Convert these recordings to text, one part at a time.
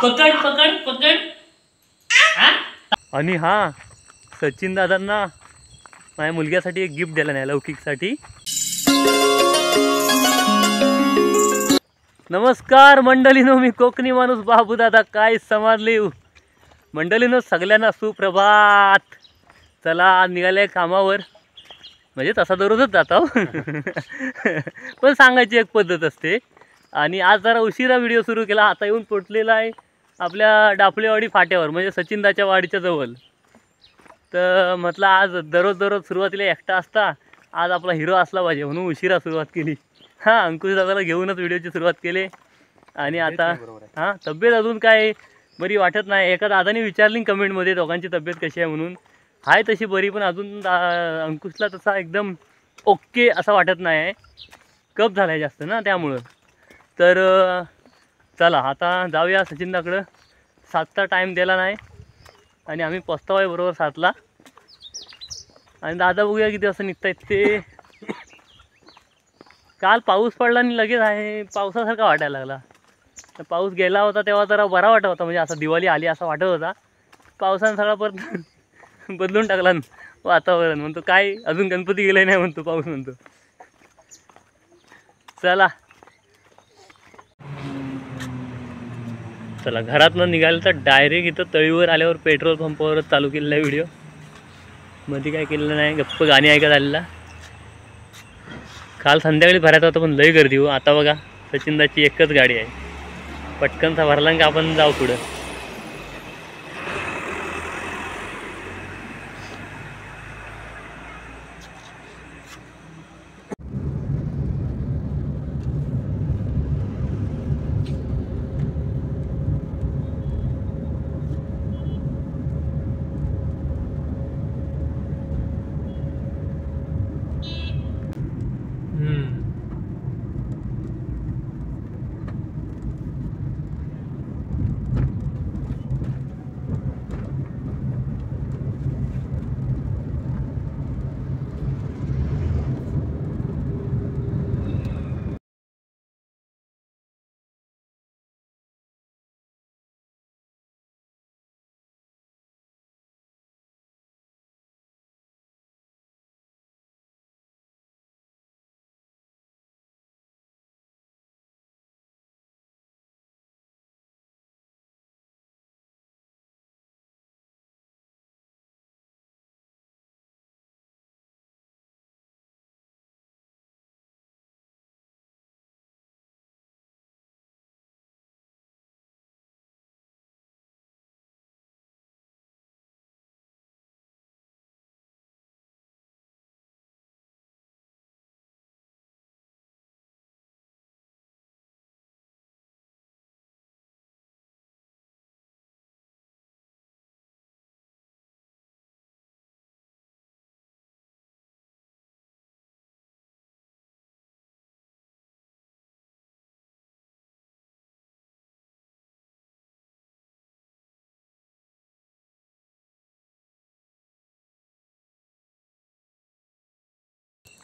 पकड पकड पकड. आणि हा सचिन दादांना माझ्या मुलग्यासाठी एक गिफ्ट दिला नाही लौकिकसाठी. नमस्कार मंडळीनो, मी कोकणी माणूस बाबू दादा. काय समजले मंडळीनो, सगळ्यांना सुप्रभात. चला निघाले कामावर, म्हणजे तसा दररोजच जातो पण सांगायची एक पद्धत असते. आणि आज जरा उशिरा व्हिडिओ सुरू केला. आता येऊन पोचलेला आहे आपल्या डाफळेवाडी फाट्यावर, म्हणजे सचिनदाच्या वाडीच्या जवळ. तर म्हटलं आज दररोज सुरुवातीला एकटा असता, आज आपला हिरो असला पाहिजे म्हणून उशिरा सुरुवात केली. हां, अंकुश दादाला घेऊनच व्हिडिओची सुरुवात केली. आणि आता हां, तब्येत अजून काय बरी वाटत नाही. एका दादाने विचारली कमेंटमध्ये दोघांची तब्येत कशी आहे म्हणून. आहे तशी बरी, पण अजून अंकुशला तसा एकदम ओके असं वाटत नाही आहे. कप झाला आहे जास्त ना, त्यामुळं. तर चला आता जाऊया सचिनदाकडं. 7चा टाईम दिला नाही आणि आम्ही पोचतो आहे बरोबर 7ला. आणि दादा बघूया किती वाजता निघतायत ते. काल पाऊस पडला आणि लगेच आहे पावसासारखा वाटायला लागला. तर पाऊस गेला होता तेव्हा जरा बरा वाटत होता, म्हणजे असं दिवाळी आली असं वाटत होता. पावसानं सगळा परत बदलून टाकला वातावरण. म्हणतो काय अजून गणपती गेले नाही म्हणतो पाऊस म्हणतो. चला चला घरातनं निघालं तर डायरेक्ट इथं तळीवर आल्यावर पेट्रोल पंपावरच चालू केलेला आहे व्हिडिओ. मध्ये काय केलेलं नाही, गप्प गाणी ऐकत आलेला. काल संध्याकाळी भरायचा होता पण लई गर्दी हो. आता बघा सचिनदाची एकच गाडी आहे, पटकनचा भरला का आपण जाऊ पुढं.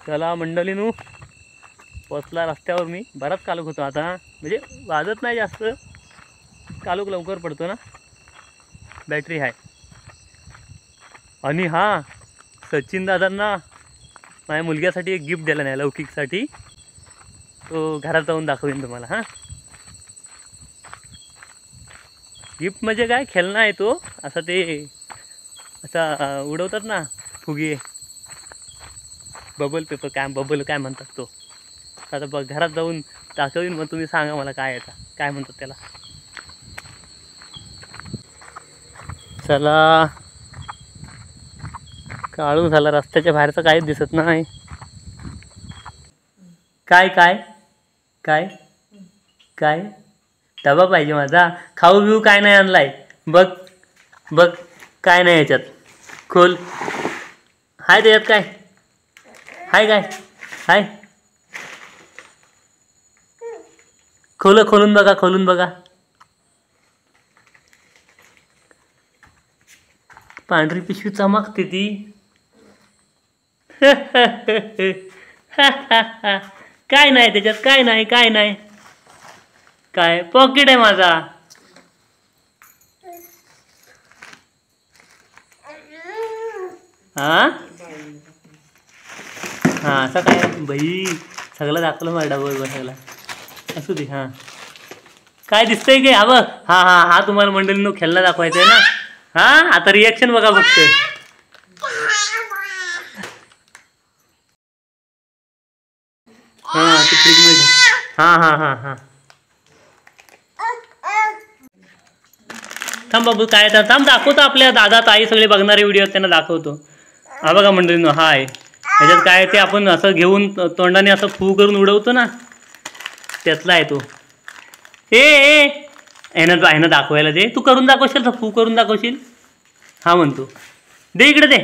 चला मंडळीनू, पोचला रस्त्यावर मी. बराच कालोख होतो आता, म्हणजे वाजत नाही जास्त, कालोख लवकर पडतो ना, बॅटरी आहे. आणि हां, सचिन दादांना माझ्या मुलग्यासाठी एक गिफ्ट दिला नाही लौकिकसाठी. तो घरात जाऊन दाखवेन तुम्हाला. हां, गिफ्ट म्हणजे काय खेळणं आहे तो, असं ते असा उडवतात ना फुगे, बबल पेपर काय बबल काय म्हणतात तो. आता बघ घरात जाऊन दाखवीन, मग तुम्ही सांगा मला काय येतं, काय म्हणतात त्याला. चला काढून झाला, रस्त्याच्या बाहेरचं काहीच दिसत नाही. काय काय काय काय डबा पाहिजे माझा, खाऊ बिऊ काय नाही आणलाय. बघ बघ काय नाही याच्यात, खोल. हाय त्याच्यात काय हाय, काय हाय, खोलून बघा, खोलून बघा. पांढरी पिशवी चमकते ती. काय नाही त्याच्यात, काय नाही काय नाही. काय पॉकेट आहे माझा, हां हां असं काय बाई सगळं दाखवलं मला डबल सगळं असू दे. हां काय दिसतंय की? हा बघ हा हा हा तुम्हाला मंडळींनो खेळणं दाखवायचं आहे ना. हां आता रिॲक्शन बघा फक्त. हां ते फ्रीजमध्ये. हां हां हां हां थांब बाबू काय तर थांब दाखवतो. आपल्या दादा ताई सगळे बघणारे व्हिडिओ त्यांना दाखवतो. हा बघा मंडळींनो हाय ह्याच्यात काय ते आपण असं घेऊन तोंडाने असं फू करून उडवतो ना त्यातला आहे तो. ए ह्यानं दाखवायला दे. तू करून दाखवशील तर फू करून दाखवशील. हा म्हणतो दे इकडे दे.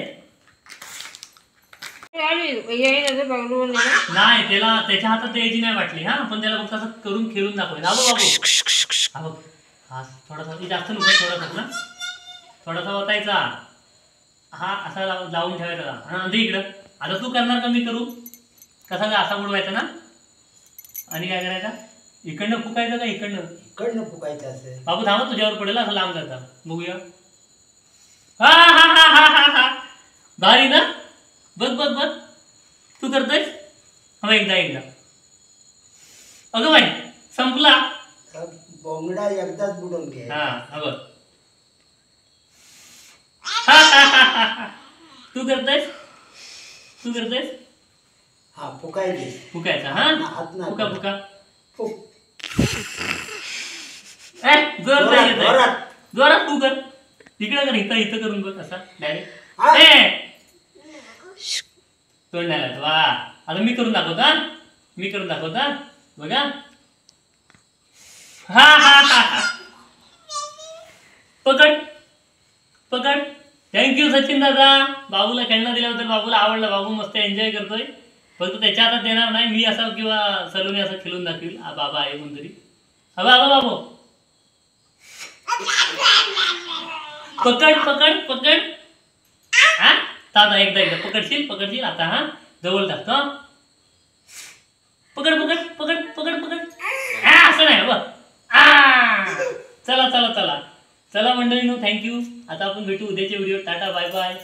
नाही त्याला त्याच्या हातात द्यायची नाही वाटली. हा पण त्याला फक्त असं करून खेळून दाखवायचं. हा बघ बाबू हा बघ हा थोडासा जास्त नको थोडासा ना थोडासा ओतायचा. हा असा लावून ठेवायचा. हा दे इकडं. आता तू करणार का मी करू? कसा असा बुडवायचा ना आणि काय करायचा इकडनं फुकायचं का इकडनं फुकायचं असेल. बाबू थांबा तुझ्यावर पडेल असं लांब जाता बघूया. हा हा हा हा हा हा भारी ना. बघ बघ बघ तू करतोय. हा एकदा अगं बाई संपला. बोंगडा एकदाच बुडवून घे. हा बघ तू करतोयस हा फुकायचे. फुकायचा. हा हात ना फुका फुका फुक जोरात जोरात तू कर. तिकडे कर इथं इथं करून बघ असा डायरेक्ट. तोंड नाही वा. आता मी करून दाखवतो. बघा हा हा हा पकड. थँक्यू सचिन दादा. बाबूला खेळणं दिल्याबद्दल बाबूला आवडलं. बाबू मस्त एन्जॉय करतोय. फक्त त्याच्या हातात देणार नाही मी असं किंवा सलूने असं खेळून दाखवील. बाबा आहे कोणतरी. हा बाबू पकड. हा दादा एकदा पकडशील आता. हा जवळ टाकतो. पकड हा असं नाही बघ. चला मंडळींनो थँक्यू. आता आपण भेटू उद्याच्या व्हिडिओ. Tata bye bye.